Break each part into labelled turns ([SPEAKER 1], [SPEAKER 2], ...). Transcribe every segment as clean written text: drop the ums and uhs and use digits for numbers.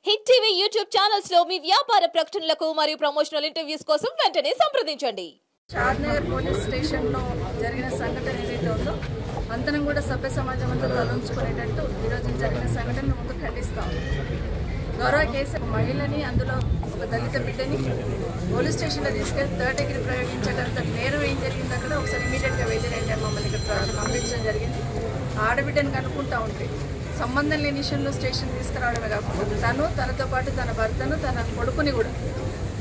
[SPEAKER 1] Hit TV YouTube channels లో మీ వ్యాపార ప్రకటనలకు మరియు ప్రమోషనల్ ఇంటర్వ్యూస్ కోసం వెంటనే సంప్రదించండి.
[SPEAKER 2] షాద్నగర్ పోలీస్ స్టేషన్ లో జరిగిన సంఘటన ఏదైతే ఉందో అంతనం కూడా సభ్య సమాజం అంతా తలంచుకునేటట్టు ఈరోజు జరిగిన సంఘటనను ముందు ఖండిస్తాం. గౌరవ కేసు మహిళని అందులో ఒక దళిత బిడ్డని పోలీస్ స్టేషన్లో తీసుకెళ్లి థర్డ్ డిగ్రీ ప్రయోగించేటంత నేరం ఏం జరిగింది అక్కడ ఒకసారి ఇమీడియట్గా వెళ్ళినంటే మమ్మల్ని ఇక్కడ పంపించడం జరిగింది. ఆడబిడ్డని కనుక్కుంటా ఉంటే సంబంధం లేని విషయంలో స్టేషన్ తీసుకురావడమే కాకుండా తనతో పాటు తన భర్తను తన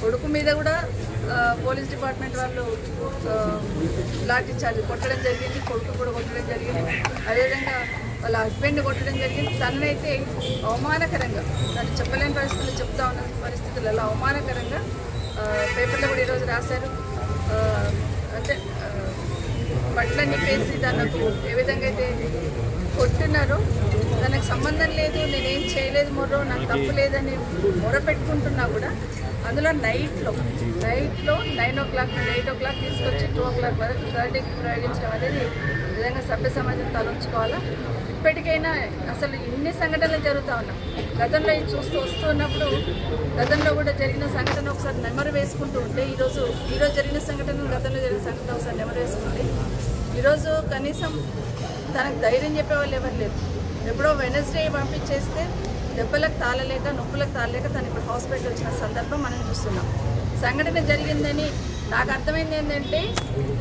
[SPEAKER 2] కొడుకు మీద కూడా పోలీస్ డిపార్ట్మెంట్ వాళ్ళు లాఠీ చార్జ్ కొట్టడం జరిగింది. కొడుకు కూడా కొట్టడం జరిగింది. అదేవిధంగా వాళ్ళ హస్బెండ్ కొట్టడం జరిగింది. తననైతే అవమానకరంగా తను చెప్పలేని పరిస్థితులు చెప్తా ఉన్న పరిస్థితులలో అవమానకరంగా పేపర్లో కూడా ఈరోజు రాశారు. అంటే బట్టల నిప్పేసి తనకు ఏ విధంగా అయితే కొట్టున్నారో తనకు సంబంధం లేదు, నేనేం చేయలేదు మొర్రో, నాకు తప్పు లేదని మొరపెట్టుకుంటున్నా కూడా అందులో నైట్లో 9 o'clock నుండి 8 o'clock తీసుకొచ్చి 2 o'clock వరకు థర్డ్ డిగ్రీ ప్రయోగించడం అనేది విధంగా సభ్య సమాజం తలంచుకోవాలా. ఇప్పటికైనా అసలు ఇన్ని సంఘటనలు జరుగుతూ ఉన్నాం. గతంలో చూస్తూ వస్తున్నప్పుడు గతంలో కూడా జరిగిన సంఘటన ఒకసారి నెమరు వేసుకుంటూ ఉంటే ఈరోజు జరిగిన సంఘటన గతంలో జరిగిన సంఘటన ఒకసారి నెమరు వేసుకుంటే ఈరోజు కనీసం తనకు ధైర్యం చెప్పేవాళ్ళు ఎవరు లేరు. ఎప్పుడో వెనస్డే పంపించేస్తే దెబ్బలకు తాళలేక నొప్పులకు తాళలేక తను ఇప్పుడు హాస్పిటల్ వచ్చిన సందర్భం మనం చూస్తున్నాం. సంఘటన జరిగిందని నాకు అర్థమైంది ఏంటంటే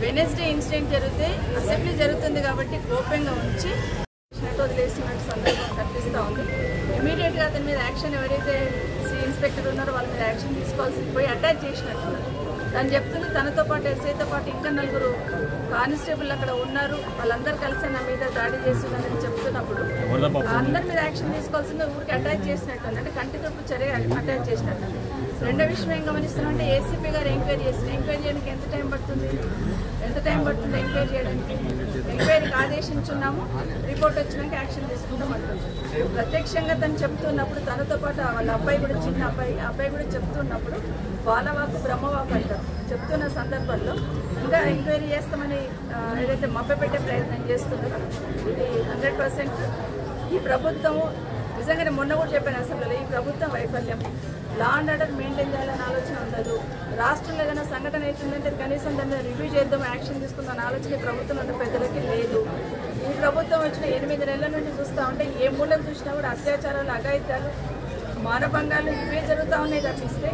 [SPEAKER 2] వెనస్డే ఇన్సిడెంట్ జరిగితే అసెంబ్లీ జరుగుతుంది కాబట్టి కోపంగా ఉంచి వదిలేసినట్టు సందర్భం కనిపిస్తూ ఉంది. ఇమీడియట్గా అతని మీద యాక్షన్ ఎవరైతే ఇన్స్పెక్టర్ ఉన్నారో వాళ్ళ మీద యాక్షన్ తీసుకోవాల్సింది పోయి అటాచ్ చేసినట్టున్నారు. తను చెప్తుంది తనతో పాటు ఎస్ఐతో పాటు ఇంకా 4 కానిస్టేబుల్ అక్కడ ఉన్నారు, వాళ్ళందరూ కలిసి నా మీద దాడి చేస్తున్నారని చెప్తున్నప్పుడు అందరి మీద యాక్షన్ తీసుకోవాల్సింది ఊరికి అటాచ్ చేసినట్టు అంటే కంటి తప్పు చర్య అటాచ్ చేసినట్టు. రెండో విషయం ఏం గమనిస్తున్నామంటే ఏసీపీ గారు ఎంక్వైరీ చేయడానికి ఎంత టైం పడుతుంది ఎంక్వైరీ చేయడానికి? ఎంక్వైరీకి ఆదేశించున్నాము, రిపోర్ట్ వచ్చినాక యాక్షన్ తీసుకుంటాం అంటుంది. ప్రత్యక్షంగా తను చెప్తున్నప్పుడు తనతో పాటు వాళ్ళ అబ్బాయి కూడా చిన్న అబ్బాయి కూడా చెప్తున్నప్పుడు బాలవాకు బ్రహ్మవాకు అంటారు చెప్తున్న సందర్భంలో ఇంకా ఎంక్వైరీ చేస్తామని ఏదైతే మభ్యపెట్టే ప్రయత్నం చేస్తున్నారో ఇది 100% ఈ ప్రభుత్వము నిజంగానే మొన్న కూడా చెప్పాను అసెంబ్లీలో ఈ ప్రభుత్వం వైఫల్యం. లా అండ్ ఆర్డర్ మెయింటైన్ చేయాలని ఆలోచన ఉండదు. రాష్ట్రంలో ఏదైనా సంఘటన అవుతుందంటే కనీసం దాన్ని రివ్యూ చేద్దాం, యాక్షన్ తీసుకుందాం ఆలోచన ప్రభుత్వం ఉన్న పెద్దలకి లేదు. ఈ ప్రభుత్వం వచ్చిన 8 నెలల నుండి చూస్తూ ఉంటే ఏ మూలం చూసినా కూడా అత్యాచారాలు, అఘాయిత్యాలు, మానభంగాలు ఇవే జరుగుతూ ఉన్నాయి తప్పిస్తే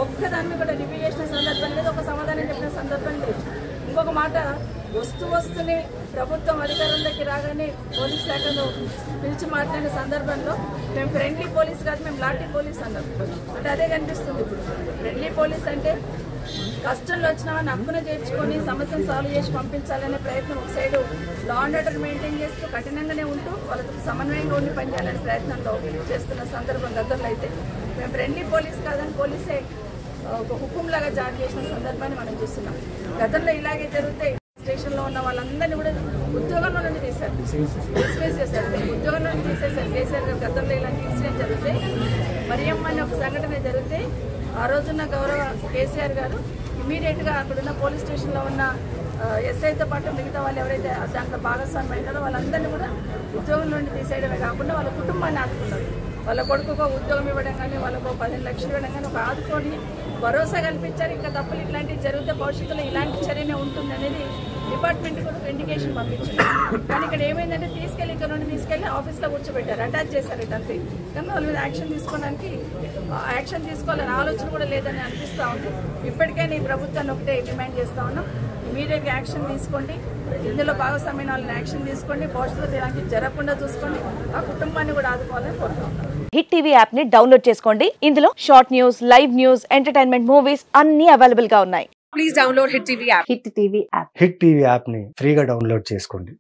[SPEAKER 2] ఒక్కదాన్ని కూడా రివ్యూ చేసిన సందర్భం లేదు, ఒక సమాధానం చెప్పిన సందర్భం లేదు. ఇంకొక మాట వస్తూనే ప్రభుత్వం అధికారంలోకి రాగానే పోలీస్ శాఖను పిలిచి మాట్లాడిన సందర్భంలో మేము ఫ్రెండ్లీ పోలీస్ కాదు, మేము లాఠీ పోలీస్ అన్నాం. అంటే అదే కనిపిస్తుంది ఇప్పుడు. ఫ్రెండ్లీ పోలీస్ అంటే కష్టంలో వచ్చిన వాళ్ళని హక్కున చేర్చుకొని సమస్యను సాల్వ్ చేసి పంపించాలనే ప్రయత్నం ఒక side law and order maintain చేస్తూ కఠినంగానే ఉంటూ వాళ్ళతో సమన్వయంగా ఉండి పనిచేయాలనే ప్రయత్నంలో చేస్తున్న సందర్భం గతంలో అయితే మేము ఫ్రెండ్లీ పోలీస్ కాదని పోలీసే ఒక హుకుంలాగా జారీ చేసిన సందర్భాన్ని మనం చూస్తున్నాం. గతంలో ఇలాగే జరిగితే స్టేషన్లో ఉన్న వాళ్ళందరినీ కూడా ఉద్యోగంలో నుండి తీశారు, డిస్మిస్ చేశారు, ఉద్యోగంలో నుండి తీసేశారు. కేసీఆర్ గారు గతంలో ఇలాంటి ఇన్సిడెంట్ జరిగితే మరియమ్మ అనే ఒక సంఘటన జరిగితే ఆ రోజున్న గౌరవ కేసీఆర్ గారు ఇమీడియట్గా అక్కడున్న పోలీస్ స్టేషన్లో ఉన్న ఎస్ఐతో పాటు మిగతా వాళ్ళు ఎవరైతే దాంట్లో భాగస్వామ్యం అయినారో వాళ్ళందరినీ కూడా ఉద్యోగం నుండి తీసేయడమే కాకుండా వాళ్ళ కుటుంబాన్ని ఆదుకున్నారు. వాళ్ళ కొడుకుకో ఉద్యోగం ఇవ్వడం కానీ వాళ్ళకు 15 లక్షలు ఇవ్వడం కానీ ఒక ఆదుకొని భరోసా కల్పించారు. ఇంకా తప్పులు ఇట్లాంటివి జరిగితే భవిష్యత్తులో ఇలాంటి చర్యనే ఉంటుంది అనేది డిపార్ట్మెంట్ కూడా ఇండికేషన్ పంపించారు. కానీ ఇక్కడ ఏమైందంటే ఇక్కడ నుండి తీసుకెళ్ళి ఆఫీస్లో కూర్చోబెట్టారు, అటాచ్ చేశారు ఇటంతే. కానీ వాళ్ళ మీద యాక్షన్ తీసుకోవాలని ఆలోచన కూడా లేదని అనిపిస్తూ ఉంది. ఇప్పటికైనా ఈ ప్రభుత్వాన్ని ఒకటే డిమాండ్ చేస్తూ ఉన్నాం, ఇమీడియట్గా యాక్షన్ తీసుకోండి, ఇందులో భాగస్వామ్యం వాళ్ళని యాక్షన్ తీసుకోండి, భవిష్యత్తులో ఇలాంటివి జరగకుండా చూసుకోండి, ఆ కుటుంబాన్ని కూడా ఆదుకోవాలని కోరుతున్నాం.
[SPEAKER 3] హిట్ టీవీ యాప్ ని డౌన్లోడ్ చేసుకోండి. ఇందులో short news, live news, entertainment movies అన్ని అవైలబుల్ గా ఉన్నాయి.
[SPEAKER 4] Please download Hit TV app.
[SPEAKER 3] Hit TV app
[SPEAKER 5] hit TV app ని ఫ్రీగా డౌన్లోడ్ చేసుకోండి.